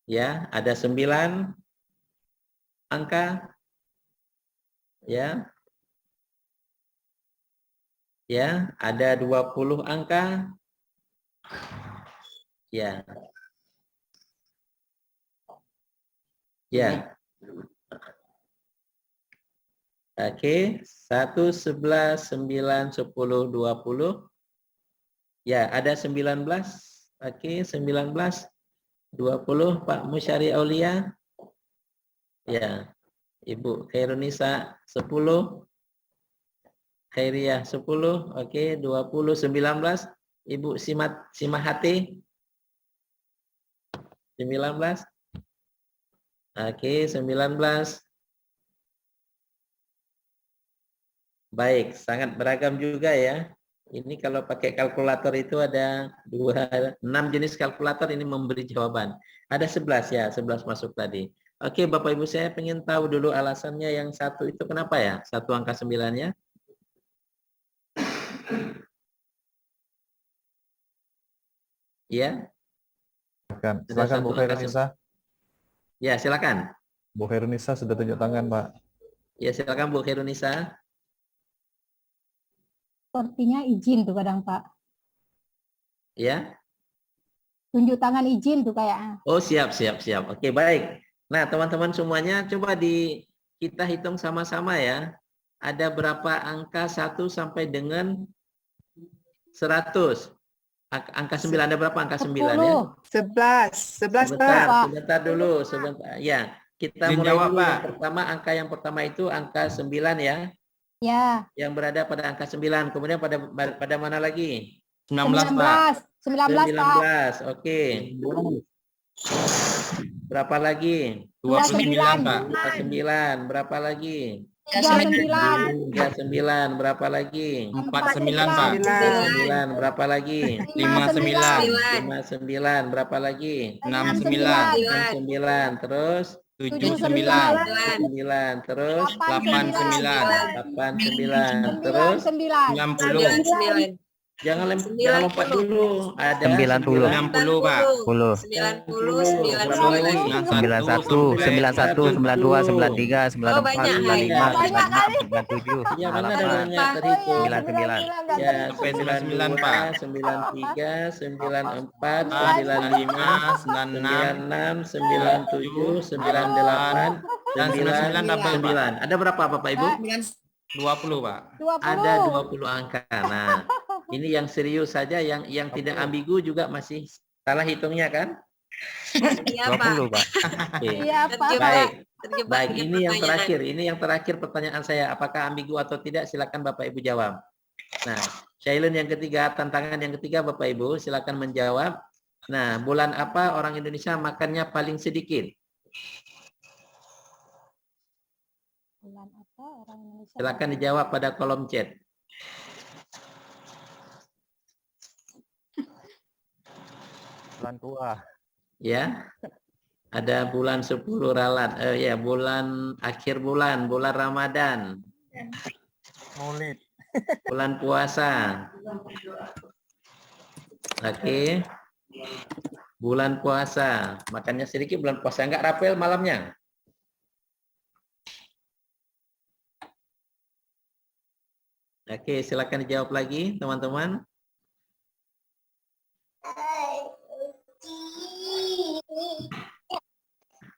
Ya, ada 9 angka. Ya. Ya, ada 20 angka. Ya. Ya. Oke, 1, 11, 9, 10, 20. Ya, ada 19. Oke, 19, 20 Pak Musyari Aulia. Ya, Ibu Khairunisa 10. Khairiyah 10. Oke, 20, 19. Ibu Simahati 19. Oke, 19. Baik, sangat beragam juga ya. Ini kalau pakai kalkulator itu ada 6 jenis kalkulator ini memberi jawaban. Ada 11 ya, 11 masuk tadi. Oke, Bapak Ibu saya pengen tahu dulu alasannya yang satu itu kenapa ya? Satu angka 9-nya. Iya. Silakan Bu Khairunisa. Ya, silakan. Bu Khairunisa sudah tunjuk tangan, Pak. Ya, silakan Bu Khairunisa. Sepertinya izin tuh kadang Pak. Ya. Tunjuk tangan izin tuh kayaknya. Oh, siap. Oke, baik. Nah, teman-teman semuanya coba kita hitung sama-sama ya. Ada berapa angka 1 sampai dengan 100? Angka 9 ada berapa angka 9 ya? 11 Sebentar, Pak. sebentar dulu, sebentar. Ya, kita mulai dulu yang pertama. Yang pertama itu angka 9 ya. Ya. Yang berada pada angka 9. Kemudian pada mana lagi? 19 Pak. 19. Oke. Berapa lagi? 29 Pak. 29. Berapa lagi? 39. 39. Berapa lagi? 49 Pak. 9. Berapa lagi? 59. 59. Berapa lagi? 69. 9. Terus 79. 9. Terus 89. 89. Terus 90. jangan lompat dulu. Ada 90. 60 Pak. 10. 91, 91, 92, 93, 94, 95, 96, 97, yang mana ada banyak terhitung? 99. Ya, Sampai 99 Pak. 93, 94, 95, 96, 97, 98, dan 99 double, Pak. 9. Ada berapa Bapak Ibu? 20 Pak. 20. Ada 20 angka. Nah, ini yang serius saja, yang tidak ambigu juga masih salah hitungnya kan? Iya Pak. 20, Pak. Oke. Iya Pak. Baik, ini yang terakhir pertanyaan saya, apakah ambigu atau tidak? Silakan Bapak Ibu jawab. Nah, Syailun yang ketiga, tantangan yang ketiga Bapak Ibu, silakan menjawab. Nah, bulan apa orang Indonesia makannya paling sedikit? Bulan apa orang Indonesia? Silakan dijawab pada kolom chat. Bulan tua. Ya. Ada bulan 10 ralat. Ya, akhir bulan Ramadan. Maulid. Bulan puasa. Oke. Bulan puasa. Makannya sedikit bulan puasa. Enggak rapel malamnya. Oke, silakan dijawab lagi, teman-teman.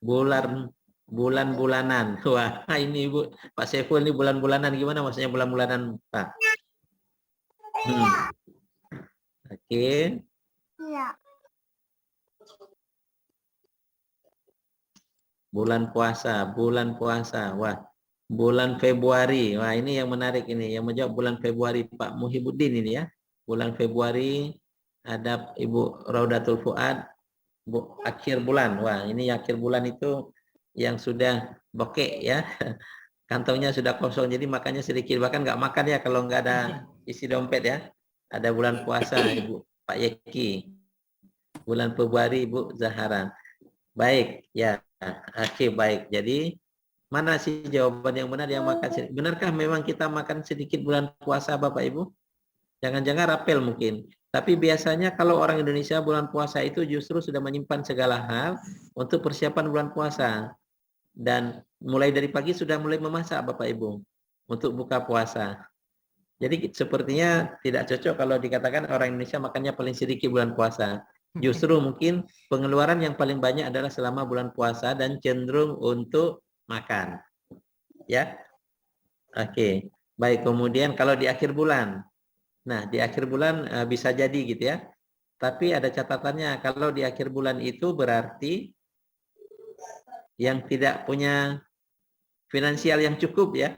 Bulan-bulanan. Wah, ini Ibu, Pak Saiful ini bulan-bulanan gimana maksudnya bulan-bulanan, Pak? Oke. Iya. Bulan puasa. Wah, bulan Februari. Wah, ini yang menarik ini. Yang menjawab bulan Februari Pak Muhibuddin ini ya. Bulan Februari ada Ibu Raudatul Fuad. Akhir bulan. Wah, ini akhir bulan itu yang sudah bokek ya. Kantongnya sudah kosong jadi makannya sedikit. Bahkan nggak makan ya kalau nggak ada isi dompet ya. Ada bulan puasa Ibu Pak Yeki. Bulan Februari Ibu Zahara. Baik, ya. Oke, baik. Jadi mana sih jawaban yang benar yang makan sedikit? Benarkah memang kita makan sedikit bulan puasa Bapak Ibu? Jangan-jangan rapel mungkin. Tapi biasanya kalau orang Indonesia bulan puasa itu justru sudah menyimpan segala hal untuk persiapan bulan puasa. Dan mulai dari pagi sudah mulai memasak Bapak Ibu untuk buka puasa. Jadi sepertinya tidak cocok kalau dikatakan orang Indonesia makannya paling sedikit bulan puasa. Justru mungkin pengeluaran yang paling banyak adalah selama bulan puasa dan cenderung untuk makan. Ya. Oke. Baik, kemudian kalau di akhir bulan. Nah, di akhir bulan bisa jadi gitu ya. Tapi ada catatannya, kalau di akhir bulan itu berarti yang tidak punya finansial yang cukup ya.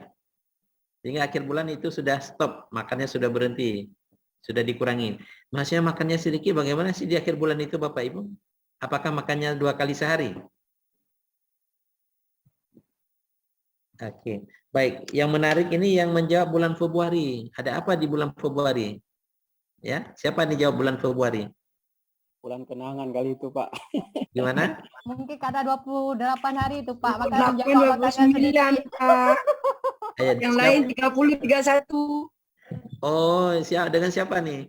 Sehingga akhir bulan itu sudah stop, makannya sudah berhenti, sudah dikurangi. Maksudnya makannya sedikit, bagaimana sih di akhir bulan itu Bapak Ibu? Apakah makannya 2 kali sehari? Oke, baik. Yang menarik ini yang menjawab bulan Februari. Ada apa di bulan Februari? Ya, siapa nih jawab bulan Februari? Bulan kenangan kali itu, Pak. Gimana? Mungkin ada 28 hari itu Pak. Makanya 28, jawab makanya 29, sedikit. Pak. Ayo, Yang siapa? lain 30, 31. Oh, dengan siapa nih?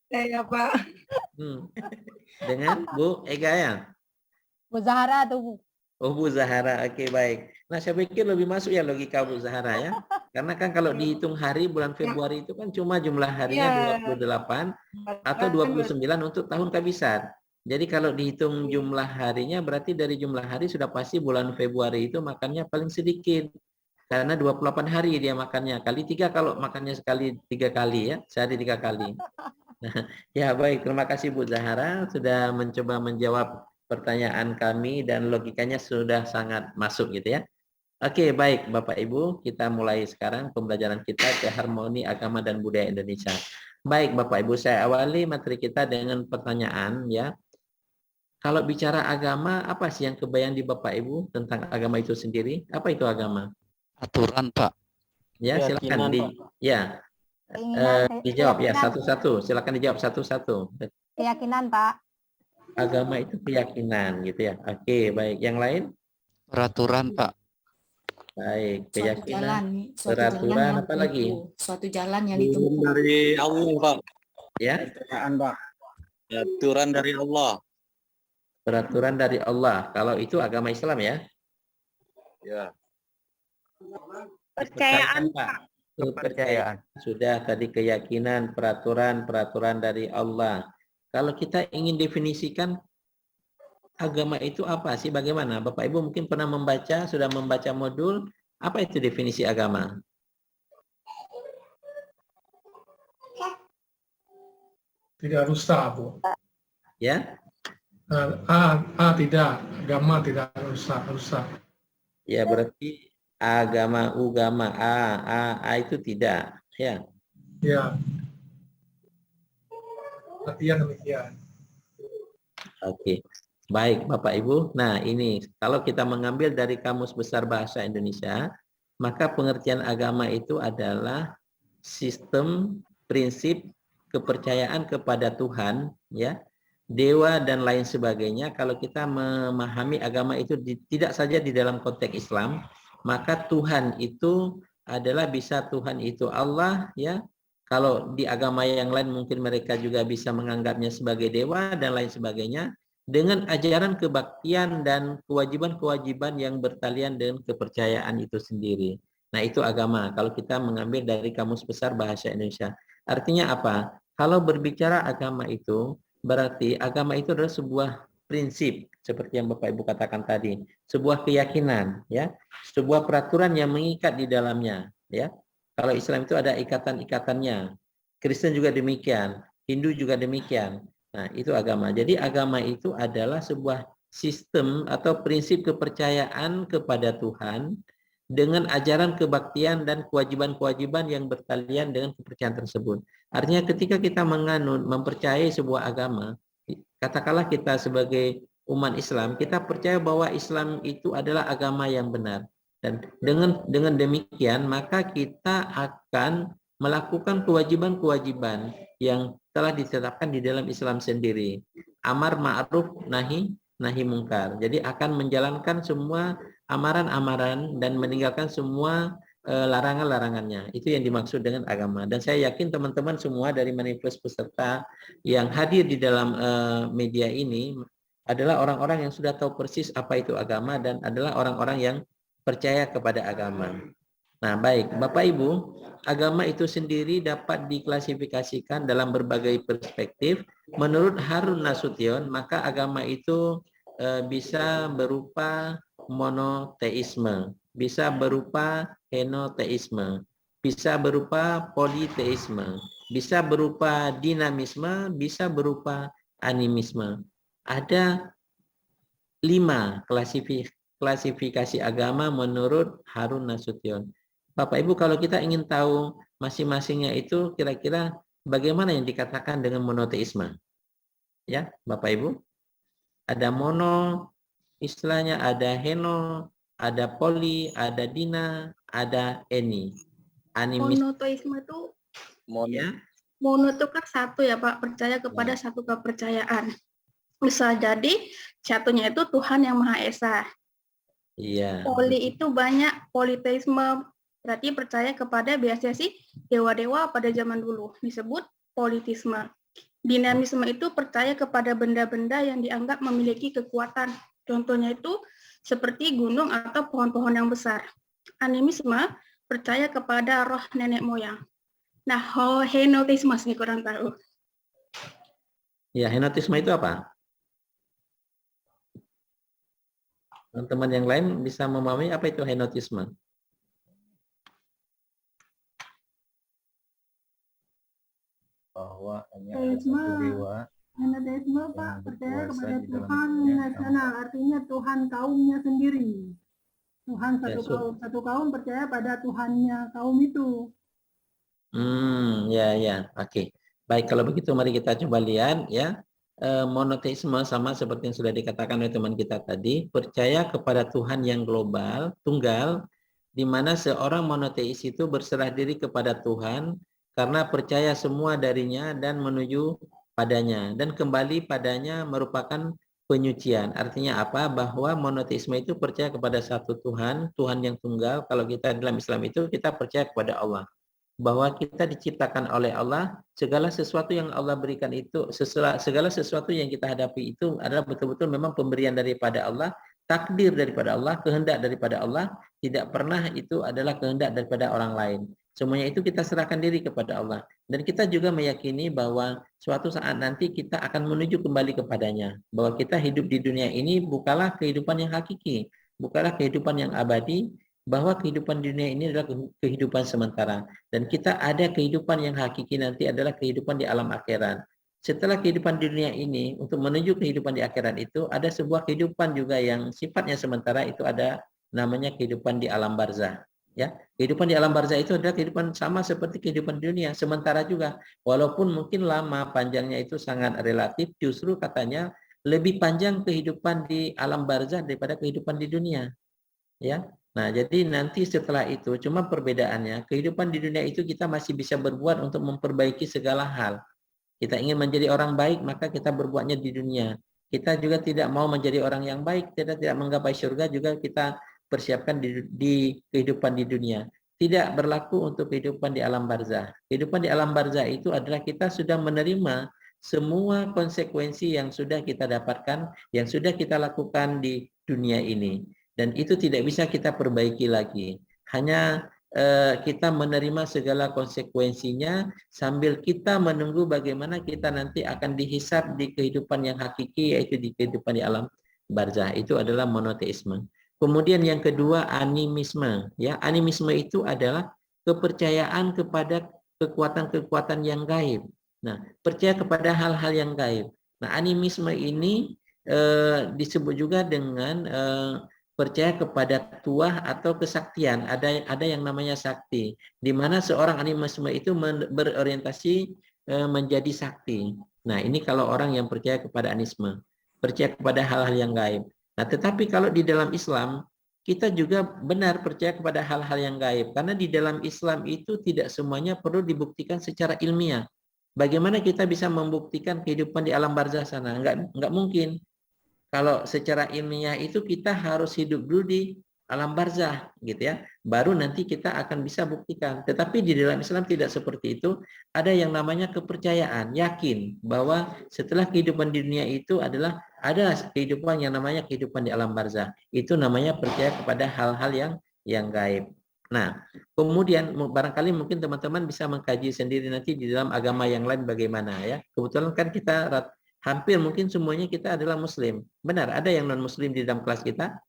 Saya, Pak. Dengan Bu Ega ya? Bu Zahara tuh Bu. Oh, Bu Zahara. Oke, baik. Nah, saya pikir lebih masuk ya logika Bu Zahara ya. Karena kan kalau dihitung hari bulan Februari itu kan cuma jumlah harinya 28 atau 29 untuk tahun kabisan. Jadi kalau dihitung jumlah harinya berarti dari jumlah hari sudah pasti bulan Februari itu makannya paling sedikit. Karena 28 hari dia makannya. Kali 3 kalau makannya sekali 3 kali ya. Sehari 3 kali. Nah, ya baik. Terima kasih Bu Zahara sudah mencoba menjawab pertanyaan kami dan logikanya sudah sangat masuk gitu ya. Oke, baik Bapak Ibu, kita mulai sekarang pembelajaran kita ke harmoni agama dan budaya Indonesia. Baik Bapak Ibu, saya awali materi kita dengan pertanyaan ya. Kalau bicara agama, apa sih yang kebayang di Bapak Ibu tentang agama itu sendiri? Apa itu agama? Aturan, Pak. Ya, silakan dijawab ya satu-satu. Silakan dijawab satu-satu. Keyakinan Pak. Agama itu keyakinan gitu ya. Oke, baik. Yang lain? Peraturan, Pak. Baik, Suatu keyakinan. jalan, Peraturan apa lagi? Suatu jalan yang ditempuh. Dari Allah, Pak. Ya, Pertanyaan, Pak. Aturan dari Allah. peraturan dari Allah. Kalau itu agama Islam ya. Ya. Percayaan Pak. Kepercayaan. Sudah tadi keyakinan, peraturan dari Allah. Kalau kita ingin definisikan agama itu apa sih? Bagaimana? Bapak Ibu mungkin pernah membaca, sudah membaca modul. Apa itu definisi agama? Tidak rusak, Bu. Ya? Tidak. Agama tidak rusak. Ya, berarti agama, ugama, a itu tidak. Ya. Ya. Artinya demikian. Oke. Baik, Bapak Ibu. Nah, ini kalau kita mengambil dari Kamus Besar Bahasa Indonesia, maka pengertian agama itu adalah sistem, prinsip, kepercayaan kepada Tuhan, ya, dewa dan lain sebagainya. Kalau kita memahami agama itu tidak saja di dalam konteks Islam, maka Tuhan itu adalah bisa Tuhan itu Allah, ya. Kalau di agama yang lain mungkin mereka juga bisa menganggapnya sebagai dewa dan lain sebagainya, dengan ajaran kebaktian dan kewajiban-kewajiban yang bertalian dengan kepercayaan itu sendiri. Nah, itu agama kalau kita mengambil dari Kamus Besar Bahasa Indonesia. Artinya apa? Kalau berbicara agama itu, berarti agama itu adalah sebuah prinsip seperti yang Bapak Ibu katakan tadi, sebuah keyakinan, ya, sebuah peraturan yang mengikat di dalamnya, ya. Kalau Islam itu ada ikatan-ikatannya, Kristen juga demikian, Hindu juga demikian. Nah, itu agama. Jadi agama itu adalah sebuah sistem atau prinsip kepercayaan kepada Tuhan dengan ajaran kebaktian dan kewajiban-kewajiban yang bertalian dengan kepercayaan tersebut. Artinya ketika kita menganut, mempercayai sebuah agama, katakanlah kita sebagai umat Islam, kita percaya bahwa Islam itu adalah agama yang benar. Dan dengan demikian, maka kita akan melakukan kewajiban-kewajiban yang telah ditetapkan di dalam Islam sendiri. Amar ma'ruf nahi mungkar. Jadi akan menjalankan semua amaran-amaran dan meninggalkan semua larangan-larangannya. Itu yang dimaksud dengan agama. Dan saya yakin teman-teman semua dari manifest peserta yang hadir di dalam media ini adalah orang-orang yang sudah tahu persis apa itu agama dan adalah orang-orang yang percaya kepada agama. Nah, baik, Bapak Ibu, agama itu sendiri dapat diklasifikasikan dalam berbagai perspektif. Menurut Harun Nasution, maka agama itu bisa berupa monoteisme, bisa berupa henoteisme, bisa berupa politeisme, bisa berupa dinamisme, bisa berupa animisme. Ada 5 klasifikasi agama menurut Harun Nasution. Bapak Ibu, kalau kita ingin tahu masing-masingnya itu kira-kira bagaimana yang dikatakan dengan monoteisme? Ya, Bapak Ibu. Ada mono, istilahnya ada heno, ada poli, ada dina, ada eni. Animis. Monoteisme itu Ya. mono itu kan satu ya Pak, percaya kepada satu kepercayaan. Bisa jadi satunya itu Tuhan yang Maha Esa. Iya. Poli itu banyak, politeisme berarti percaya kepada biasanya sih dewa-dewa pada zaman dulu, disebut politisme. Dinamisme itu percaya kepada benda-benda yang dianggap memiliki kekuatan. Contohnya itu seperti gunung atau pohon-pohon yang besar. Animisme percaya kepada roh nenek moyang. Nah, henotisme sih kurang tahu. Ya, henotisme itu apa? Teman-teman yang lain bisa memahami apa itu henotisme? Bahwa hanya ada satu dewa. Henotisme yang Pak, percaya berkuasa kepada di dalam Tuhan dunia. nasional, artinya Tuhan kaumnya sendiri. Tuhan satu kaum percaya pada Tuhannya kaum itu. Ya, oke. Baik, kalau begitu mari kita coba lihat ya. Monoteisme sama seperti yang sudah dikatakan oleh teman kita tadi, percaya kepada Tuhan yang global, tunggal, di mana seorang monoteis itu berserah diri kepada Tuhan karena percaya semua darinya dan menuju padanya, dan kembali padanya merupakan penyucian. Artinya apa? Bahwa monoteisme itu percaya kepada satu Tuhan, Tuhan yang tunggal. Kalau kita dalam Islam itu kita percaya kepada Allah, bahwa kita diciptakan oleh Allah, segala sesuatu yang Allah berikan itu, segala sesuatu yang kita hadapi itu adalah betul-betul memang pemberian daripada Allah, takdir daripada Allah, kehendak daripada Allah, tidak pernah itu adalah kehendak daripada orang lain. Semuanya itu kita serahkan diri kepada Allah. Dan kita juga meyakini bahwa suatu saat nanti kita akan menuju kembali kepadanya. Bahwa kita hidup di dunia ini bukanlah kehidupan yang hakiki, bukanlah kehidupan yang abadi, bahwa kehidupan dunia ini adalah kehidupan sementara. Dan kita ada kehidupan yang hakiki nanti adalah kehidupan di alam akhirat. Setelah kehidupan di dunia ini, untuk menuju kehidupan di akhirat itu, ada sebuah kehidupan juga yang sifatnya sementara, itu ada namanya kehidupan di alam barzah. Ya, kehidupan di alam barzah itu adalah kehidupan sama seperti kehidupan di dunia, sementara juga. Walaupun mungkin lama, panjangnya itu sangat relatif, justru katanya lebih panjang kehidupan di alam barzah daripada kehidupan di dunia. Ya. Nah, jadi nanti setelah itu cuma perbedaannya kehidupan di dunia itu kita masih bisa berbuat untuk memperbaiki segala hal. Kita ingin menjadi orang baik, maka kita berbuatnya di dunia. Kita juga tidak mau menjadi orang yang baik, kita tidak menggapai surga, juga kita persiapkan di kehidupan di dunia. Tidak berlaku untuk kehidupan di alam barzah. Kehidupan di alam barzah itu adalah kita sudah menerima semua konsekuensi yang sudah kita dapatkan, yang sudah kita lakukan di dunia ini. Dan itu tidak bisa kita perbaiki lagi. Hanya kita menerima segala konsekuensinya sambil kita menunggu bagaimana kita nanti akan dihisab di kehidupan yang hakiki, yaitu di kehidupan di alam barzah. Itu adalah monoteisme. Kemudian yang kedua, animisme. Ya, animisme itu adalah kepercayaan kepada kekuatan-kekuatan yang gaib. Nah, percaya kepada hal-hal yang gaib. Nah, animisme ini disebut juga dengan percaya kepada tuah atau kesaktian. Ada yang namanya sakti, di mana seorang animisme itu berorientasi menjadi sakti. Nah, ini kalau orang yang percaya kepada animisme, percaya kepada hal-hal yang gaib. Nah, tetapi kalau di dalam Islam, kita juga benar percaya kepada hal-hal yang gaib. Karena di dalam Islam itu tidak semuanya perlu dibuktikan secara ilmiah. Bagaimana kita bisa membuktikan kehidupan di alam barzah sana? Enggak mungkin. Kalau secara ilmiah itu kita harus hidup dulu di alam barzah gitu ya. Baru nanti kita akan bisa buktikan. Tetapi di dalam Islam tidak seperti itu. Ada yang namanya kepercayaan, yakin bahwa setelah kehidupan di dunia itu adalah ada kehidupan yang namanya kehidupan di alam barzah. Itu namanya percaya kepada hal-hal yang gaib. Nah, kemudian barangkali mungkin teman-teman bisa mengkaji sendiri nanti di dalam agama yang lain bagaimana ya. Kebetulan kan kita hampir mungkin semuanya kita adalah muslim. Benar, ada yang non muslim di dalam kelas kita?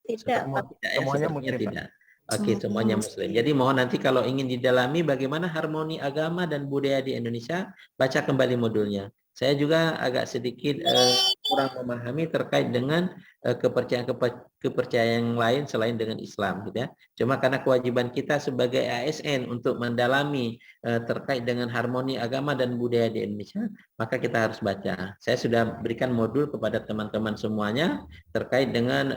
Tidak, Pak. Semuanya muslim, tidak. Oke, semuanya muslim. Jadi mohon nanti kalau ingin didalami bagaimana harmoni agama dan budaya di Indonesia, baca kembali modulnya. Saya juga agak sedikit kurang memahami terkait dengan kepercayaan yang lain selain dengan Islam, gitu ya. Cuma karena kewajiban kita sebagai ASN untuk mendalami terkait dengan harmoni agama dan budaya di Indonesia, maka kita harus baca. Saya sudah berikan modul kepada teman-teman semuanya terkait dengan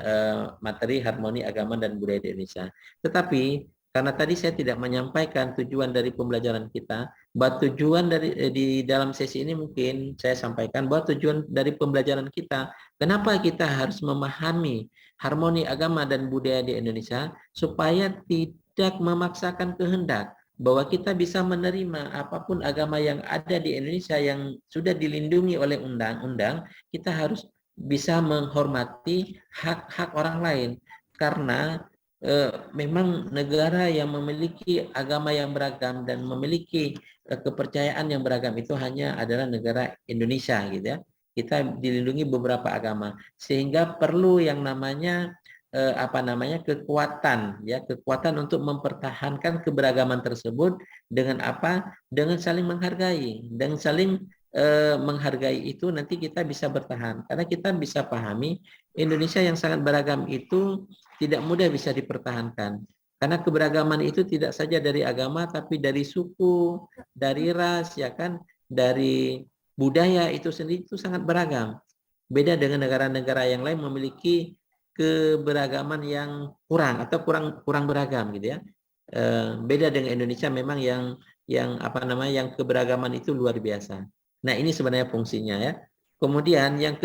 materi harmoni agama dan budaya di Indonesia. Tetapi karena tadi saya tidak menyampaikan tujuan dari pembelajaran kita, bahwa tujuan di dalam sesi ini mungkin saya sampaikan bahwa tujuan dari pembelajaran kita, kenapa kita harus memahami harmoni agama dan budaya di Indonesia, supaya tidak memaksakan kehendak, bahwa kita bisa menerima apapun agama yang ada di Indonesia yang sudah dilindungi oleh undang-undang, kita harus bisa menghormati hak-hak orang lain. Karena memang negara yang memiliki agama yang beragam dan memiliki kepercayaan yang beragam itu hanya adalah negara Indonesia, gitu ya. Kita dilindungi beberapa agama, sehingga perlu yang namanya kekuatan, ya, kekuatan untuk mempertahankan keberagaman tersebut dengan apa? Dengan saling menghargai, dan saling menghargai itu nanti kita bisa bertahan. Karena kita bisa pahami Indonesia yang sangat beragam itu tidak mudah bisa dipertahankan. Karena keberagaman itu tidak saja dari agama, tapi dari suku, dari ras, ya kan, dari budaya itu sendiri itu sangat beragam. Beda dengan negara-negara yang lain memiliki keberagaman yang kurang atau kurang beragam, gitu ya. Beda dengan Indonesia memang yang keberagaman itu luar biasa. Nah, ini sebenarnya fungsinya ya. Kemudian yang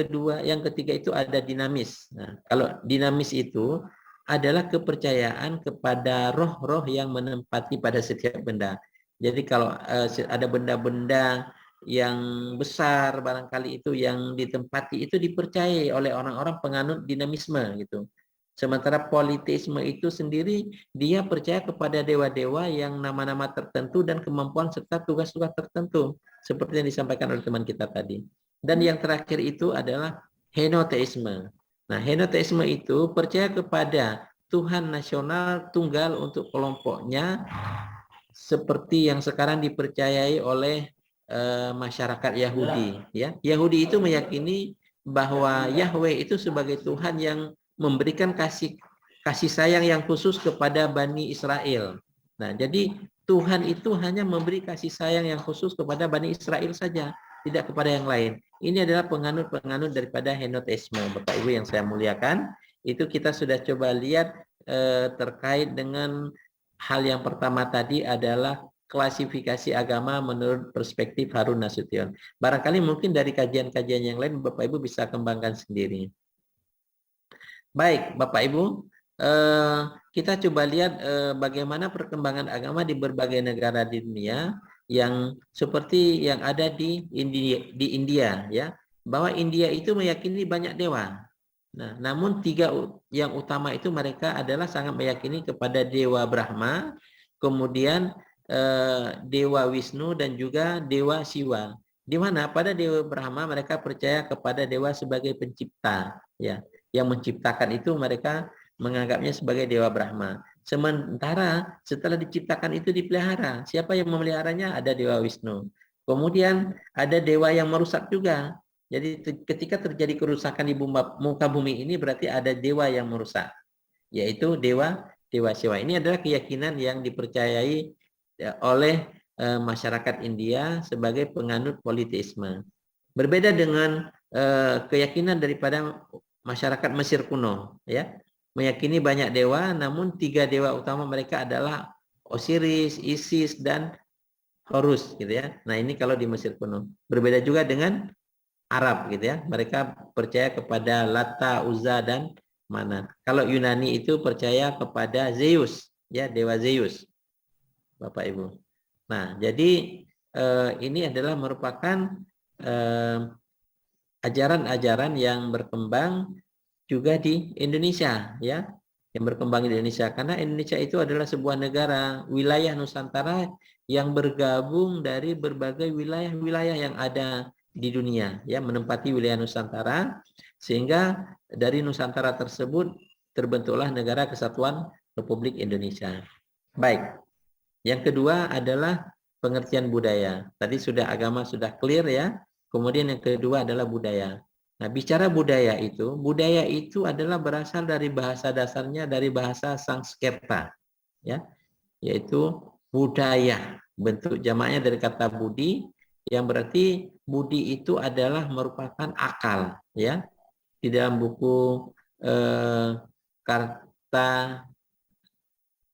ketiga itu ada dinamis. Nah, kalau dinamis itu adalah kepercayaan kepada roh-roh yang menempati pada setiap benda. Jadi kalau ada benda-benda yang besar barangkali itu yang ditempati itu dipercayai oleh orang-orang penganut dinamisme gitu. Sementara politeisme itu sendiri dia percaya kepada dewa-dewa yang nama-nama tertentu dan kemampuan serta tugas-tugas tertentu seperti yang disampaikan oleh teman kita tadi. Dan yang terakhir itu adalah henoteisme. Nah, henoteisme itu percaya kepada Tuhan nasional tunggal untuk kelompoknya seperti yang sekarang dipercayai oleh masyarakat Yahudi. Ya, Yahudi itu meyakini bahwa Yahweh itu sebagai Tuhan yang memberikan kasih sayang yang khusus kepada Bani Israel. Nah, jadi Tuhan itu hanya memberi kasih sayang yang khusus kepada Bani Israel saja, tidak kepada yang lain. Ini adalah penganut daripada henoteisme, Bapak Ibu yang saya muliakan. Itu kita sudah coba lihat terkait dengan hal yang pertama tadi adalah klasifikasi agama menurut perspektif Harun Nasution. Barangkali mungkin dari kajian-kajian yang lain Bapak Ibu bisa kembangkan sendiri. Baik, Bapak Ibu, kita coba lihat bagaimana perkembangan agama di berbagai negara di dunia yang seperti yang ada di India, ya, bahwa India itu meyakini banyak dewa. Nah, namun tiga yang utama itu mereka adalah sangat meyakini kepada Dewa Brahma, kemudian Dewa Wisnu dan juga Dewa Siwa. Di mana pada Dewa Brahma mereka percaya kepada dewa sebagai pencipta, ya. Yang menciptakan itu mereka menganggapnya sebagai Dewa Brahma. Sementara setelah diciptakan itu dipelihara. Siapa yang memeliharanya? Ada Dewa Wisnu. Kemudian ada dewa yang merusak juga. Jadi ketika terjadi kerusakan di muka bumi ini berarti ada dewa yang merusak, yaitu Dewa Siwa. Ini adalah keyakinan yang dipercayai oleh masyarakat India sebagai penganut politeisme. Berbeda dengan keyakinan daripada masyarakat Mesir kuno, ya, meyakini banyak dewa, namun tiga dewa utama mereka adalah Osiris, Isis, dan Horus, gitu ya. Nah, ini kalau di Mesir kuno. Berbeda juga dengan Arab, gitu ya. Mereka percaya kepada Lata, Uzza, dan Manat. Kalau Yunani itu percaya kepada Zeus, ya, dewa Zeus, Bapak Ibu. Nah, jadi ini adalah merupakan ajaran-ajaran yang berkembang juga di Indonesia, ya, yang berkembang di Indonesia. Karena Indonesia itu adalah sebuah negara, wilayah Nusantara yang bergabung dari berbagai wilayah-wilayah yang ada di dunia, ya, menempati wilayah Nusantara, sehingga dari Nusantara tersebut terbentuklah Negara Kesatuan Republik Indonesia. Baik. Yang kedua adalah pengertian budaya. Tadi sudah agama sudah clear, ya. Kemudian yang kedua adalah budaya. Nah, bicara budaya itu adalah berasal dari bahasa dasarnya dari bahasa Sanskerta, ya, yaitu budaya. Bentuk jamaknya dari kata budi, yang berarti budi itu adalah merupakan akal, ya. Di dalam buku Karta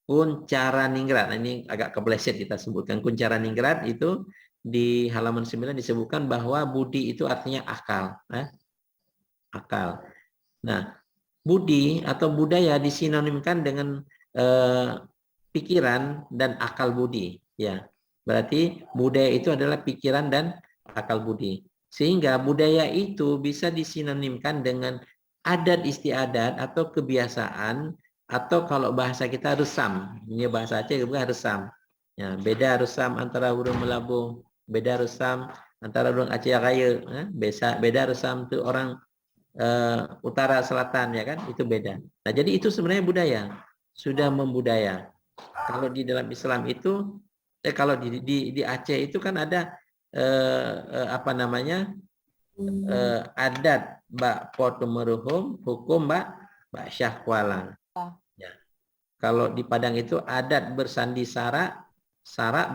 Kuncaraningrat, nah, ini agak kepleset kita sebutkan. Kuncaraningrat itu di halaman 9 disebutkan bahwa budi itu artinya akal, akal. Nah, budi atau budaya disinonimkan dengan pikiran dan akal budi, ya. Berarti budaya itu adalah pikiran dan akal budi. Sehingga budaya itu bisa disinonimkan dengan adat istiadat atau kebiasaan, atau kalau bahasa kita resam. Ini bahasa Aceh juga resam. Ya, beda resam antara burung melabung, beda resam antara burung Aceh Raya, beda resam itu orang utara selatan, ya kan, itu beda. Nah, jadi itu sebenarnya budaya, sudah membudaya. Kalau di dalam Islam itu kalau di Aceh itu kan ada apa namanya, adat Mbak Potumeruhum, hukum Mbak Syahwalang, ya. Kalau di Padang itu adat bersandi sara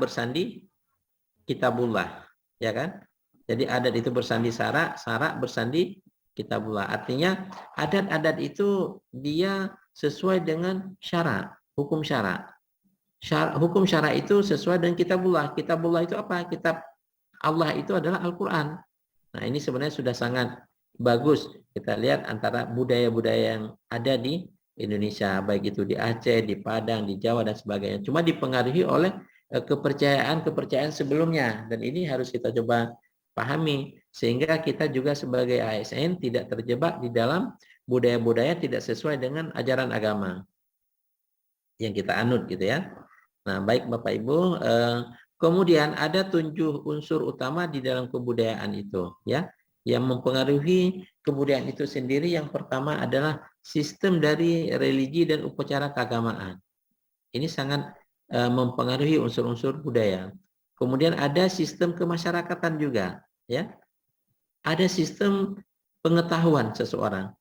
bersandi kitabullah, ya kan. Jadi adat itu bersandi sara bersandi kitabullah. Artinya adat-adat itu dia sesuai dengan syara, hukum syara. Hukum syara itu sesuai dengan kitabullah. Kitabullah itu apa? Kitab Allah itu adalah Al-Quran. Nah, ini sebenarnya sudah sangat bagus kita lihat antara budaya-budaya yang ada di Indonesia, baik itu di Aceh, di Padang, di Jawa dan sebagainya. Cuma dipengaruhi oleh kepercayaan sebelumnya, dan ini harus kita coba pahami sehingga kita juga sebagai ASN tidak terjebak di dalam budaya-budaya tidak sesuai dengan ajaran agama yang kita anut, gitu ya. Nah, baik Bapak Ibu, kemudian ada 7 unsur utama di dalam kebudayaan itu, ya, yang mempengaruhi kebudayaan itu sendiri. Yang pertama adalah sistem dari religi dan upacara keagamaan. Ini sangat mempengaruhi unsur-unsur budaya. Kemudian ada sistem kemasyarakatan juga, ya. Ada sistem pengetahuan seseorang.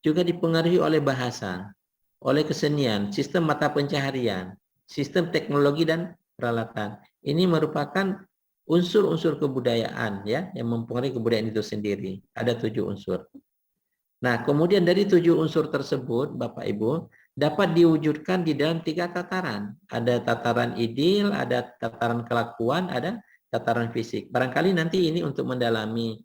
Juga dipengaruhi oleh bahasa, oleh kesenian, sistem mata pencaharian, sistem teknologi dan peralatan. Ini merupakan unsur-unsur kebudayaan, ya, yang mempengaruhi kebudayaan itu sendiri. Ada 7 unsur. Nah, kemudian dari 7 unsur tersebut, Bapak Ibu, dapat diwujudkan di dalam 3 tataran. Ada tataran ideal, ada tataran kelakuan, ada tataran fisik. Barangkali nanti ini untuk mendalami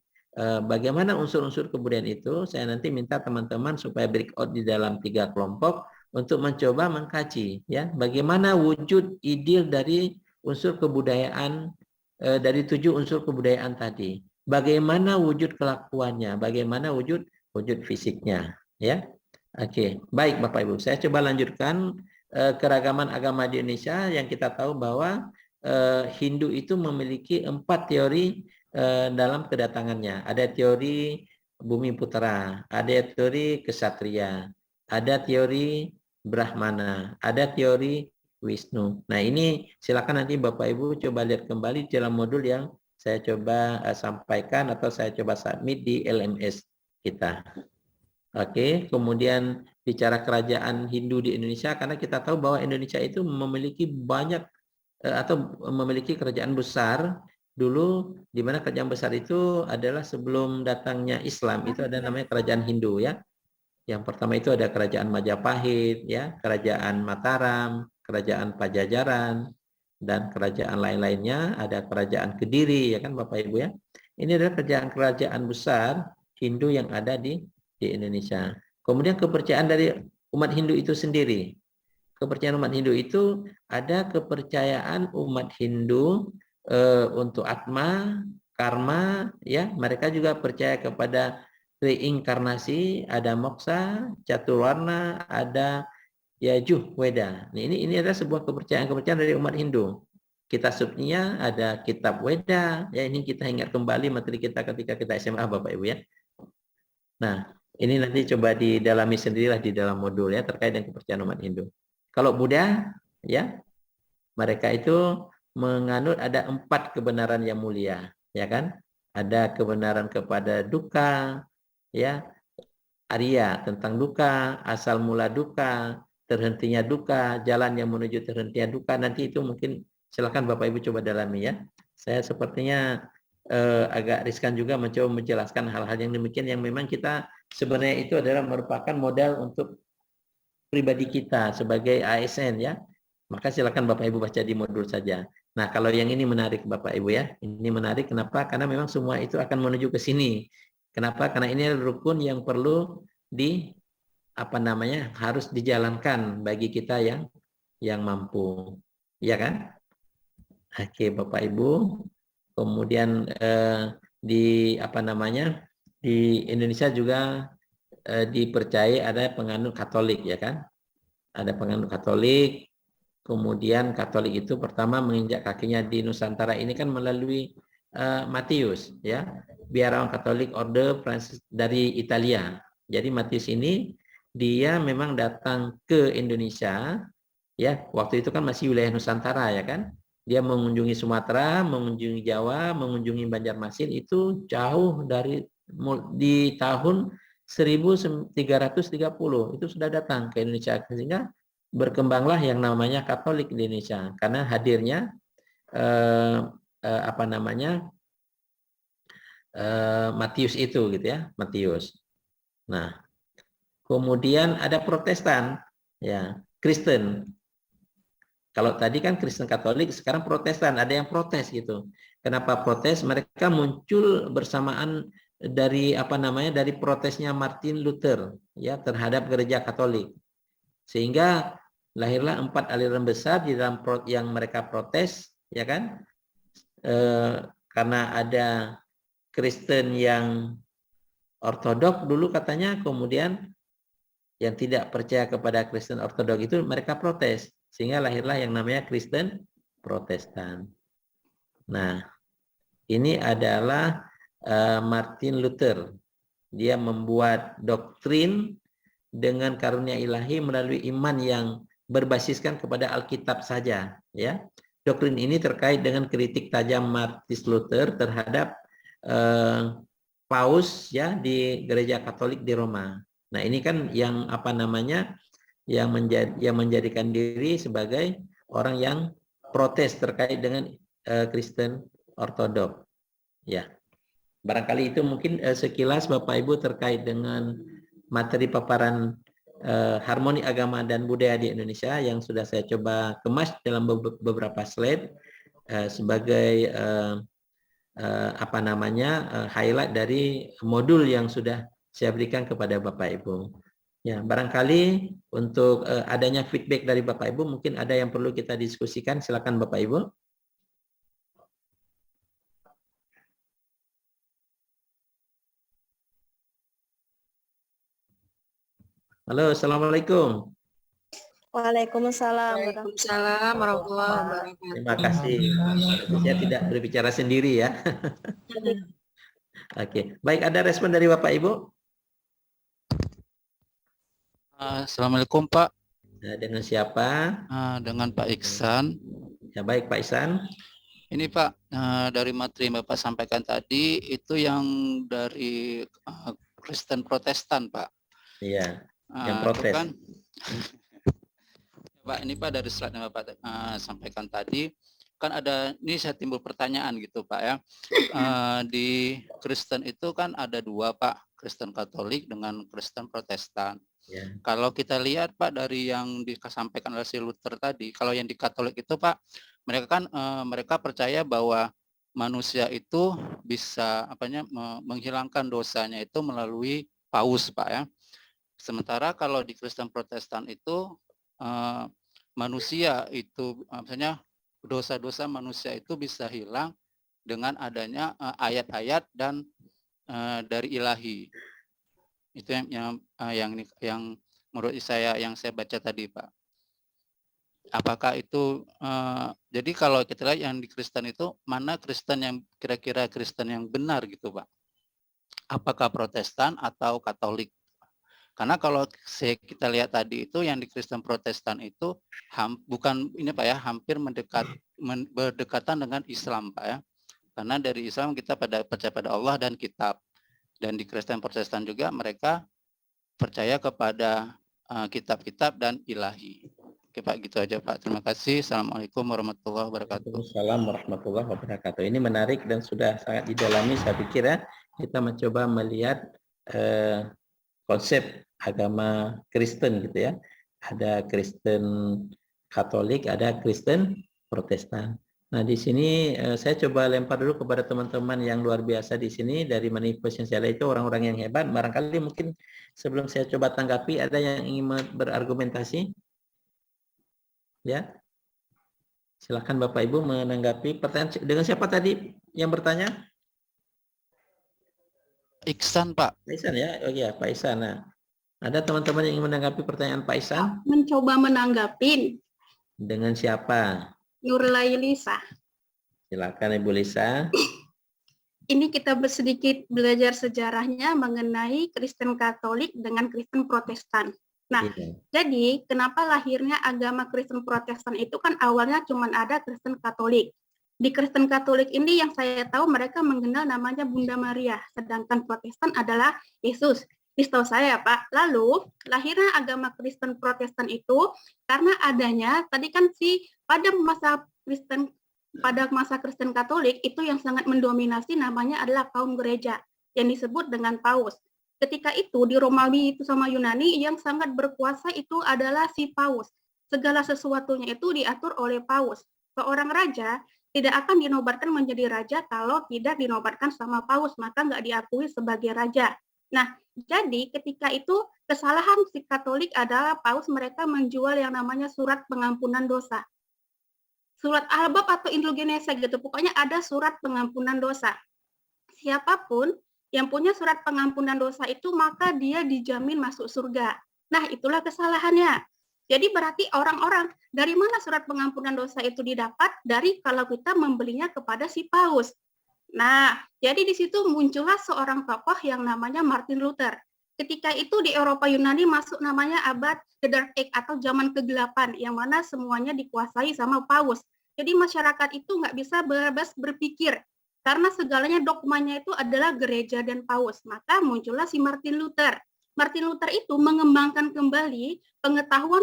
bagaimana unsur-unsur kebudayaan itu, saya nanti minta teman-teman supaya breakout di dalam 3 kelompok untuk mencoba mengkaji, ya, bagaimana wujud ideal dari unsur kebudayaan, dari 7 unsur kebudayaan tadi. Bagaimana wujud kelakuannya, bagaimana wujud fisiknya, ya. Oke, baik Bapak Ibu, saya coba lanjutkan keragaman agama di Indonesia. Yang kita tahu bahwa Hindu itu memiliki 4 teori dalam kedatangannya. Ada teori Bumi Putera, ada teori Kesatria, ada teori Brahmana, ada teori Wisnu. Nah, ini silakan nanti Bapak Ibu coba lihat kembali dalam modul yang saya coba sampaikan atau saya coba submit di LMS kita. Oke, kemudian bicara kerajaan Hindu di Indonesia, karena kita tahu bahwa Indonesia itu memiliki banyak atau memiliki kerajaan besar dulu, di mana kerajaan besar itu adalah sebelum datangnya Islam, itu ada namanya kerajaan Hindu, ya. Yang pertama itu ada kerajaan Majapahit, ya, kerajaan Mataram, kerajaan Pajajaran, dan kerajaan lain-lainnya, ada kerajaan Kediri, ya kan Bapak Ibu, ya. Ini adalah kerajaan-kerajaan besar Hindu yang ada di Indonesia. Kemudian kepercayaan dari umat Hindu itu sendiri. Kepercayaan umat Hindu itu ada kepercayaan umat Hindu untuk atma, karma, ya. Mereka juga percaya kepada reinkarnasi, ada moksa, caturwarna, ada Yajuh Weda. Nah, ini adalah sebuah kepercayaan dari umat Hindu. Kitab subnya ada kitab Weda, ya ini kita ingat kembali materi kita ketika kita SMA Bapak Ibu ya. Nah, ini nanti coba didalami sendirilah di dalam modul ya terkait dengan kepercayaan umat Hindu. Kalau Buddha ya, mereka itu menganut ada 4 kebenaran yang mulia, ya kan? Ada kebenaran kepada duka, ya, Arya tentang duka, asal mula duka, terhentinya duka, jalan yang menuju terhentinya duka. Nanti itu mungkin silakan Bapak Ibu coba dalami ya. Saya sepertinya agak riskan juga mencoba menjelaskan hal-hal yang demikian yang memang kita sebenarnya itu adalah merupakan modal untuk pribadi kita sebagai ASN ya. Maka silakan Bapak Ibu baca di modul saja. Nah, kalau yang ini menarik Bapak Ibu ya. Ini menarik kenapa? Karena memang semua itu akan menuju ke sini. Kenapa? Karena ini adalah rukun yang perlu harus dijalankan bagi kita yang mampu. Iya kan? Oke, Bapak Ibu. Kemudian di Indonesia juga dipercayai ada penganut Katolik ya kan? Ada penganut Katolik. Kemudian Katolik itu pertama menginjak kakinya di Nusantara ini kan melalui Matius ya. Biarawan Katolik Order Francis dari Italia. Jadi Matius ini dia memang datang ke Indonesia ya. Waktu itu kan masih wilayah Nusantara ya kan. Dia mengunjungi Sumatera, mengunjungi Jawa, mengunjungi Banjarmasin itu jauh di tahun 1330 itu sudah datang ke Indonesia sehingga berkembanglah yang namanya Katolik di Indonesia karena hadirnya Matius itu gitu ya, Matius. Nah, kemudian ada Protestan ya, Kristen. Kalau tadi kan Kristen Katolik, sekarang Protestan, ada yang protes gitu. Kenapa protes? Mereka muncul bersamaan dari dari protesnya Martin Luther ya terhadap gereja Katolik. Sehingga lahirlah 4 aliran besar di dalam yang mereka protes, ya kan? Karena ada Kristen yang ortodok dulu katanya, kemudian yang tidak percaya kepada Kristen ortodok itu mereka protes. Sehingga lahirlah yang namanya Kristen Protestan. Nah, ini adalah Martin Luther. Dia membuat doktrin dengan karunia ilahi melalui iman yang berbasiskan kepada Alkitab saja. Ya, doktrin ini terkait dengan kritik tajam Martin Luther terhadap Paus ya di gereja Katolik di Roma. Nah, ini kan yang yang menjadikan diri sebagai orang yang protes terkait dengan Kristen Ortodok. Ya, barangkali itu mungkin sekilas Bapak Ibu terkait dengan materi paparan harmoni agama dan budaya di Indonesia yang sudah saya coba kemas dalam beberapa slide sebagai highlight dari modul yang sudah saya berikan kepada Bapak Ibu. Ya, barangkali untuk adanya feedback dari Bapak Ibu mungkin ada yang perlu kita diskusikan. Silakan Bapak Ibu. Halo, Assalamualaikum. Waalaikumsalam. Waalaikumsalam warahmatullahi wabarakatuh. Terima kasih. Saya tidak berbicara sendiri ya. Oke, baik, ada respon dari Bapak Ibu? Assalamualaikum Pak. Dengan siapa? Dengan Pak Iksan. Ya baik Pak Iksan. Ini Pak, dari materi yang Bapak sampaikan tadi itu yang dari Kristen Protestan Pak. Iya, yang protes. Kan, Pak, ini Pak dari slide yang Bapak sampaikan tadi kan ada, ini saya timbul pertanyaan gitu Pak ya. Di Kristen itu kan ada 2 Pak, Kristen Katolik dengan Kristen Protestan. Ya. Kalau kita lihat Pak dari yang disampaikan oleh si Luther tadi, kalau yang di Katolik itu Pak, mereka kan mereka percaya bahwa manusia itu bisa menghilangkan dosanya itu melalui paus Pak ya. Sementara kalau di Kristen Protestan itu manusia itu misalnya dosa-dosa manusia itu bisa hilang dengan adanya ayat-ayat dan dari ilahi. Itu yang menurut saya yang saya baca tadi, Pak. Apakah itu jadi kalau kita lihat yang di Kristen itu mana Kristen yang kira-kira Kristen yang benar gitu, Pak? Apakah Protestan atau Katolik? Karena kalau kita lihat tadi itu yang di Kristen Protestan itu bukan ini Pak ya, hampir berdekatan dengan Islam, Pak ya. Karena dari Islam kita percaya pada Allah dan kitab. Dan di Kristen Protestan juga mereka percaya kepada kitab-kitab dan ilahi. Oke Pak, gitu aja Pak. Terima kasih. Assalamualaikum warahmatullahi wabarakatuh. Waalaikumsalam warahmatullahi wabarakatuh. Ini menarik dan sudah sangat didalami, saya pikir ya. Kita mencoba melihat konsep agama Kristen gitu ya. Ada Kristen Katolik, ada Kristen Protestan. Nah, di sini saya coba lempar dulu kepada teman-teman yang luar biasa di sini dari manifest yang saya lihat itu orang-orang yang hebat. Barangkali mungkin sebelum saya coba tanggapi ada yang ingin berargumentasi. Ya, silakan Bapak Ibu menanggapi pertanyaan. Dengan siapa tadi yang bertanya? Iksan Pak. Pak Ihsan ya, oh iya Pak Ihsan. Nah, ada teman-teman yang ingin menanggapi pertanyaan Pak Ihsan? Mencoba menanggapin. Dengan siapa? Nurlai Lisa. Silakan Ibu Lisa. Ini kita sedikit belajar sejarahnya mengenai Kristen Katolik dengan Kristen Protestan. Nah, jadi kenapa lahirnya agama Kristen Protestan itu kan awalnya cuma ada Kristen Katolik. Di Kristen Katolik ini yang saya tahu mereka mengenal namanya Bunda Maria, sedangkan Protestan adalah Yesus. Setahu saya Pak. Lalu lahirnya agama Kristen Protestan itu karena adanya tadi kan pada masa Kristen Katolik itu yang sangat mendominasi namanya adalah kaum gereja yang disebut dengan Paus. Ketika itu di Romawi itu sama Yunani yang sangat berkuasa itu adalah si Paus. Segala sesuatunya itu diatur oleh Paus. Seorang raja tidak akan dinobatkan menjadi raja kalau tidak dinobatkan sama Paus, maka nggak diakui sebagai raja. Nah, jadi ketika itu kesalahan si Katolik adalah Paus mereka menjual yang namanya surat pengampunan dosa. Surat Albab atau Indulgenesa gitu, pokoknya ada surat pengampunan dosa. Siapapun yang punya surat pengampunan dosa itu maka dia dijamin masuk surga. Nah, itulah kesalahannya. Jadi berarti orang-orang dari mana surat pengampunan dosa itu didapat? Dari kalau kita membelinya kepada si Paus. Nah, jadi di situ muncullah seorang tokoh yang namanya Martin Luther. Ketika itu di Eropa Yunani masuk namanya abad The Dark Age atau zaman kegelapan yang mana semuanya dikuasai sama Paus. Jadi masyarakat itu nggak bisa bebas berpikir. Karena segalanya dogmanya itu adalah gereja dan Paus. Maka muncullah si Martin Luther. Martin Luther itu mengembangkan kembali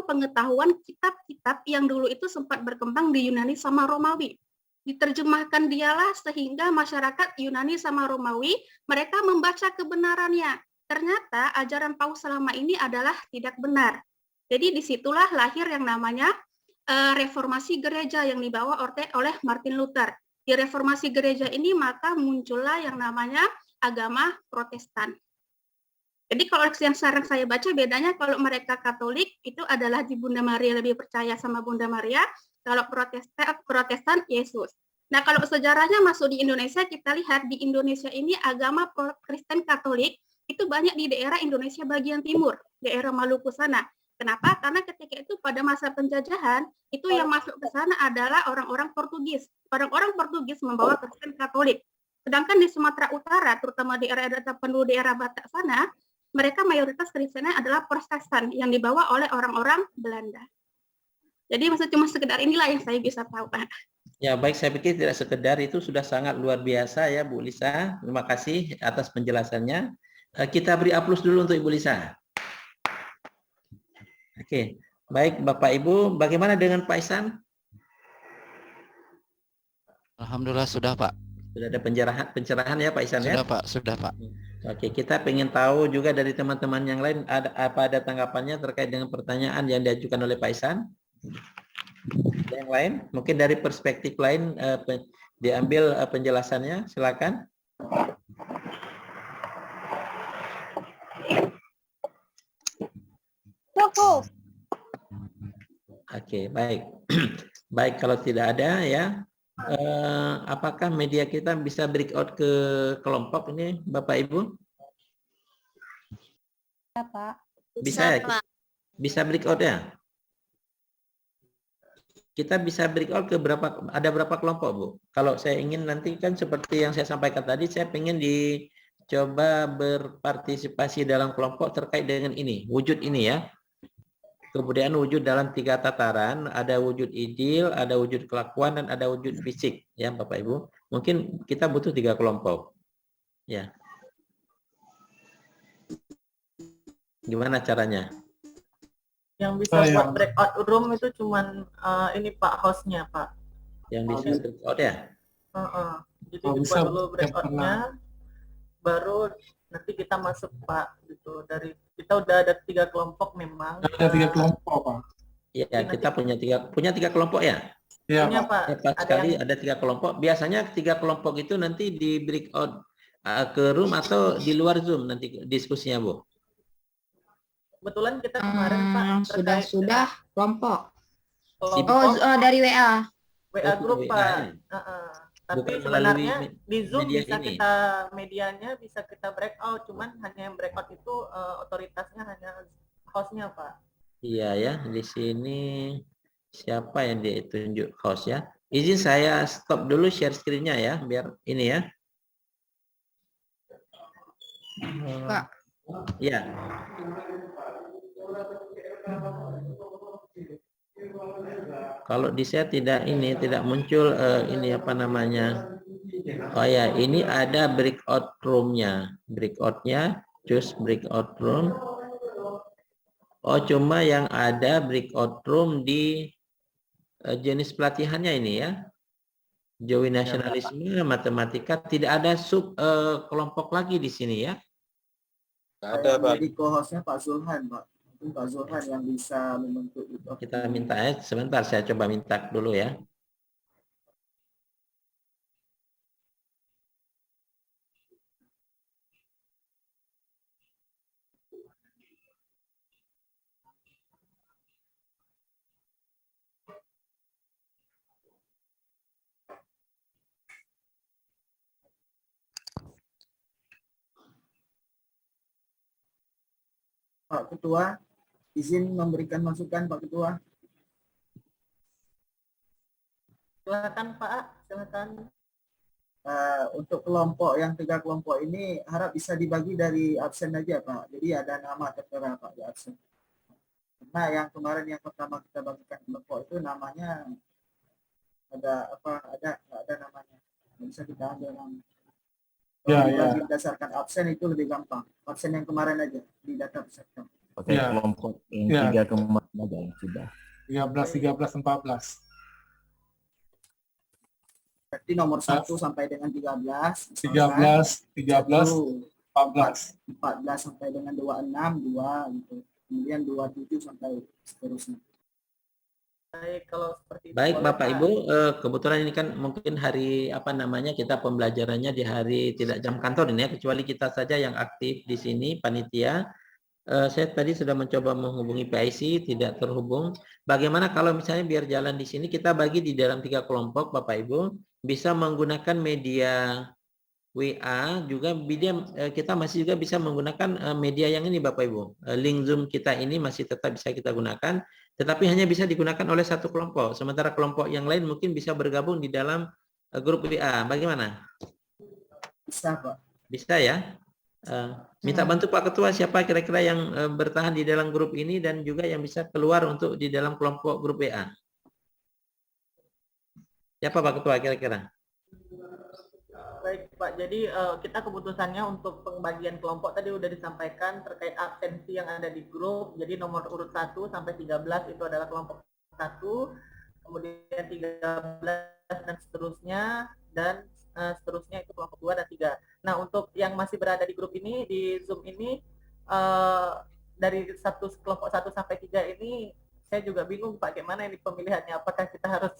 pengetahuan kitab-kitab yang dulu itu sempat berkembang di Yunani sama Romawi. Diterjemahkan dialah sehingga masyarakat Yunani sama Romawi mereka membaca kebenarannya. Ternyata ajaran Paus selama ini adalah tidak benar. Jadi disitulah lahir yang namanya reformasi gereja yang dibawa oleh Martin Luther. Di reformasi gereja ini maka muncullah yang namanya agama Protestan. Jadi kalau yang sekarang saya baca bedanya kalau mereka Katolik itu adalah di Bunda Maria, lebih percaya sama Bunda Maria, kalau Protestan Yesus. Nah kalau sejarahnya masuk di Indonesia, kita lihat di Indonesia ini agama Kristen Katolik itu banyak di daerah Indonesia bagian timur, daerah Maluku sana. Kenapa? Karena ketika itu pada masa penjajahan, itu yang masuk ke sana adalah orang-orang Portugis. Orang-orang Portugis membawa Kristen Katolik. Sedangkan di Sumatera Utara, terutama di daerah Batak sana, mereka mayoritas Kristennya adalah Protestan yang dibawa oleh orang-orang Belanda. Jadi maksud cuma sekedar inilah yang saya bisa tahu, Pak. Ya baik, saya pikir tidak sekedar itu sudah sangat luar biasa ya Bu Lisa. Terima kasih atas penjelasannya. Kita beri aplaus dulu untuk Ibu Lisa. Oke, baik Bapak Ibu, bagaimana dengan Pak Ihsan? Alhamdulillah sudah Pak. Sudah ada pencerahan ya Pak Ihsan ya? Sudah Pak, sudah Pak. Oke, kita ingin tahu juga dari teman-teman yang lain ada tanggapannya terkait dengan pertanyaan yang diajukan oleh Pak Ihsan? Yang lain, mungkin dari perspektif lain diambil penjelasannya, silakan. Prof. Oke, baik. Baik, kalau tidak ada ya, apakah media kita bisa breakout ke kelompok ini, Bapak Ibu? Ya, Pak. Bisa ya? Bisa breakout ya? Kita bisa breakout ke ada berapa kelompok, Bu? Kalau saya ingin nanti kan seperti yang saya sampaikan tadi, saya ingin dicoba berpartisipasi dalam kelompok terkait dengan ini, wujud ini ya. Kemudian wujud dalam 3 tataran, ada wujud ideal, ada wujud kelakuan, dan ada wujud fisik, ya Bapak Ibu. Mungkin kita butuh 3 kelompok, ya. Gimana caranya? Yang bisa buat breakout room itu cuman ini Pak, hostnya Pak. Yang bisa breakout ya? Jadi dibuat dulu breakoutnya, baru nanti kita masuk Pak, gitu. Dari kita udah ada 3 kelompok memang. Ada 3 kelompok Pak. Iya, kita punya tiga kelompok ya? Iya Punya, Pak. Pak. Tepat sekali, ada 3 kelompok. Biasanya 3 kelompok itu nanti di breakout ke room atau di luar Zoom nanti diskusinya, Bu? Kebetulan kita kemarin Pak Sudah kelompok. kelompok Dari WA. WA grup WA Pak. ya? Tapi Bukan sebenarnya melalui di Zoom media bisa ini. kita medianya bisa kita breakout, cuman hanya yang breakout itu otoritasnya hanya hostnya Pak. Iya ya, di sini siapa yang ditunjuk host ya? Izin saya stop dulu share screen-nya ya, biar ini ya. Pak. Iya. Kalau di saya tidak muncul ini apa namanya? Oh ya, ini ada breakout room-nya. Breakout-nya, choose breakout room. Oh, cuma yang ada breakout room di jenis pelatihannya ini ya. Jawi nasionalisme, matematika, tidak ada sub kelompok lagi di sini ya. Ada Pak. Jadi co-hostnya Pak Zulhan, Pak. Mungkin Pak Zulhan yang bisa membentuk itu. Kita minta ya, sebentar saya coba minta dulu ya. Pak Ketua, izin memberikan masukan Pak Ketua. Silakan Pak, silakan. Untuk kelompok yang 3 kelompok ini harap bisa dibagi dari absen aja Pak. Jadi ada nama tertera Pak di absen. Karena yang kemarin yang pertama kita bagikan kelompok itu namanya ada namanya. Nggak bisa kita ambil nama. Kalau dibagi berdasarkan absen itu lebih gampang. Absen yang kemarin aja di data peserta. Pakai kelompok yang 3 kemarin aja yang sudah. 13, 14. Berarti nomor 1 sampai dengan 13. 13, 14 sampai dengan 26, 2 gitu. Kemudian 27 sampai seterusnya. Baik, kalau seperti itu. Baik boleh, Bapak Ibu, kebetulan ini kan mungkin hari kita pembelajarannya di hari tidak jam kantor ini ya, kecuali kita saja yang aktif di sini panitia. Saya tadi sudah mencoba menghubungi PIC, tidak terhubung. Bagaimana kalau misalnya biar jalan di sini kita bagi di dalam 3 kelompok Bapak Ibu, bisa menggunakan media WA juga, kita masih juga bisa menggunakan media yang ini Bapak Ibu. Link Zoom kita ini masih tetap bisa kita gunakan, tetapi hanya bisa digunakan oleh 1 kelompok. Sementara kelompok yang lain mungkin bisa bergabung di dalam grup WA. Bagaimana? Bisa Pak. Bisa ya? Minta bantu Pak Ketua, siapa kira-kira yang bertahan di dalam grup ini dan juga yang bisa keluar untuk di dalam kelompok grup WA. Siapa Pak Ketua kira-kira? Baik Pak, jadi kita keputusannya untuk pembagian kelompok tadi udah disampaikan terkait absensi yang ada di grup. Jadi nomor urut 1 sampai 13 itu adalah kelompok 1, kemudian 13 dan seterusnya, dan seterusnya itu kelompok 2 dan 3. Nah, untuk yang masih berada di grup ini, di Zoom ini, dari kelompok 1 sampai 3 ini, saya juga bingung Pak, gimana ini pemilihannya, apakah kita harus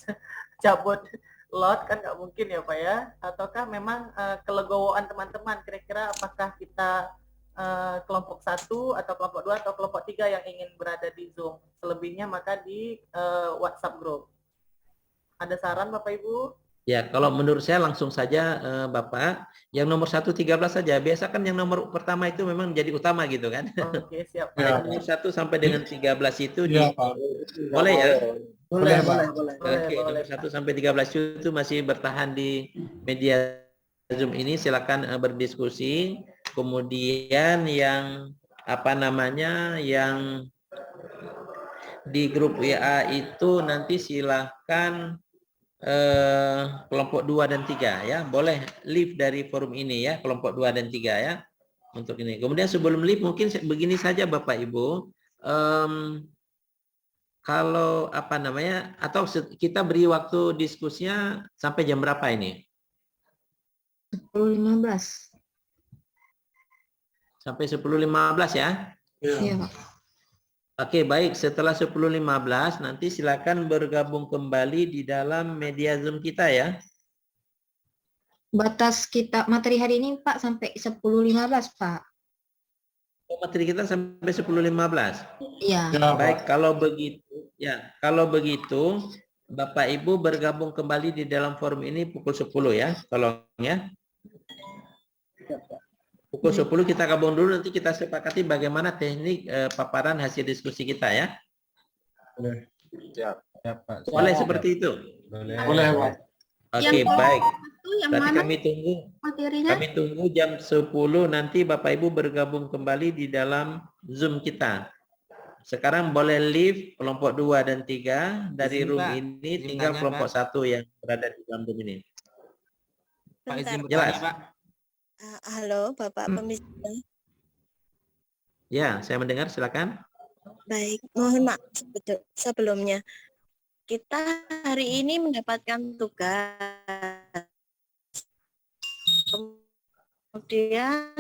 cabut lot, kan nggak mungkin ya Pak ya, ataukah memang kelegowoan teman-teman, kira-kira apakah kita kelompok 1 atau kelompok 2 atau kelompok 3 yang ingin berada di Zoom. Selebihnya maka di WhatsApp group. Ada saran Bapak Ibu? Ya, kalau menurut saya langsung saja Bapak, yang nomor 1 13 saja. Biasa kan yang nomor pertama itu memang menjadi utama gitu kan. Oke, siap. Nah, nomor 1 sampai dengan 13 itu Iya, Pak. boleh ya? Boleh, Pak. boleh. Oke, nomor 1 sampai 13 itu masih bertahan di media Zoom ini, silakan berdiskusi. Kemudian yang apa namanya, yang di grup WA itu nanti silakan kelompok 2 dan 3 ya, boleh leave dari forum ini ya, kelompok 2 dan 3 ya untuk ini. Kemudian sebelum leave mungkin begini saja Bapak Ibu, kalau apa namanya, atau kita beri waktu diskusinya sampai jam berapa ini? 10.15. Sampai 10.15 ya? Iya, Pak. Oke, baik. Setelah 10.15 nanti silakan bergabung kembali di dalam media Zoom kita ya. Batas kita materi hari ini, Pak, sampai 10.15, Pak. Materi kita sampai 10.15. Iya. Baik, kalau begitu ya, kalau begitu Bapak Ibu bergabung kembali di dalam forum ini pukul 10 ya, tolong ya. Pukul 10 kita gabung dulu, nanti kita sepakati bagaimana teknik paparan hasil diskusi kita ya. Boleh. Siap. Pak. Boleh seperti itu. Boleh. Boleh, Pak. Oke, Yang baik. Itu yang Berarti mana kami tunggu. materinya? Kami tunggu jam 10 nanti Bapak Ibu bergabung kembali di dalam Zoom kita. Sekarang boleh leave kelompok 2 dan 3 dari Izin, room Pak. ini, Izin tinggal tanya, kelompok Pak. 1 yang berada di dalam room ini. Pak izin Jelas. bertanya, Pak. Halo Bapak Pembicara. Ya, saya mendengar, silakan. Baik, mohon maaf sebelumnya. Kita hari ini mendapatkan tugas. Kemudian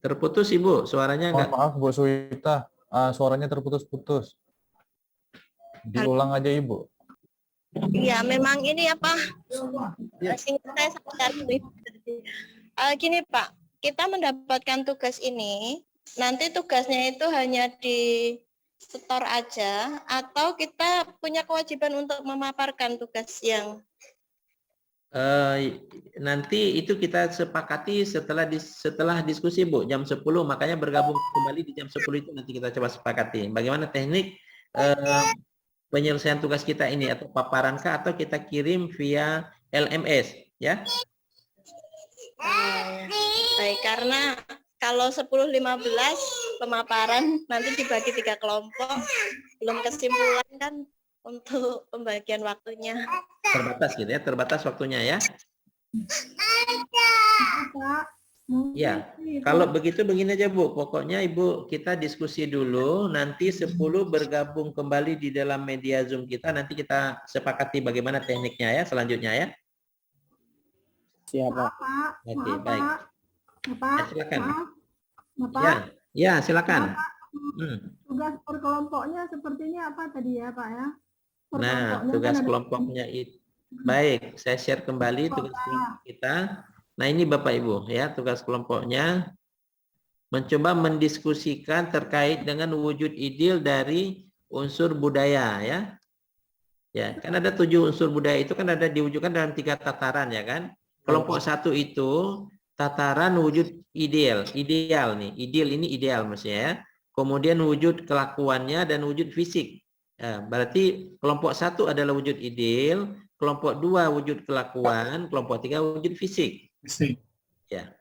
Terputus Ibu, suaranya enggak. Maaf Bu Suwita, suaranya terputus-putus. Diulang aja Ibu. ya memang ini apa? Singkat saya sadar. Gini Pak, kita mendapatkan tugas ini, nanti tugasnya itu hanya di setor aja atau kita punya kewajiban untuk memaparkan tugas yang Nanti itu kita sepakati setelah diskusi Bu, jam 10, makanya bergabung kembali di jam 10 itu nanti kita coba sepakati. Bagaimana teknik penyelesaian tugas kita ini, atau paparan kah, atau kita kirim via LMS ya? Baik, karena kalau 10-15 pemaparan nanti dibagi 3 kelompok, belum kesimpulan kan untuk pembagian waktunya. Terbatas gitu ya, terbatas waktunya ya. Ya, kalau begitu begini aja Bu, pokoknya Ibu kita diskusi dulu, nanti 10 bergabung kembali di dalam media Zoom kita, nanti kita sepakati bagaimana tekniknya ya selanjutnya ya. Siap, Pak. Oke, baik. Bapak, Ya, silakan. Bapak, Ya, ya silakan. tugas per kelompoknya sepertinya apa tadi ya Pak ya? Per Nah, kelompoknya tugas kan ada- kelompoknya itu. Baik, saya share kembali tugas kelompok kita. Nah, ini Bapak Ibu ya, tugas kelompoknya mencoba mendiskusikan terkait dengan wujud ideal dari unsur budaya ya. Ya, kan ada 7 unsur budaya itu kan ada diwujudkan dalam 3 tataran ya kan. Kelompok 1 itu tataran wujud ideal nih. Ideal ini ideal maksudnya ya. Kemudian wujud kelakuannya dan wujud fisik. Ya, berarti kelompok 1 adalah wujud ideal, kelompok 2 wujud kelakuan, kelompok 3 wujud fisik. Fisik. Ya.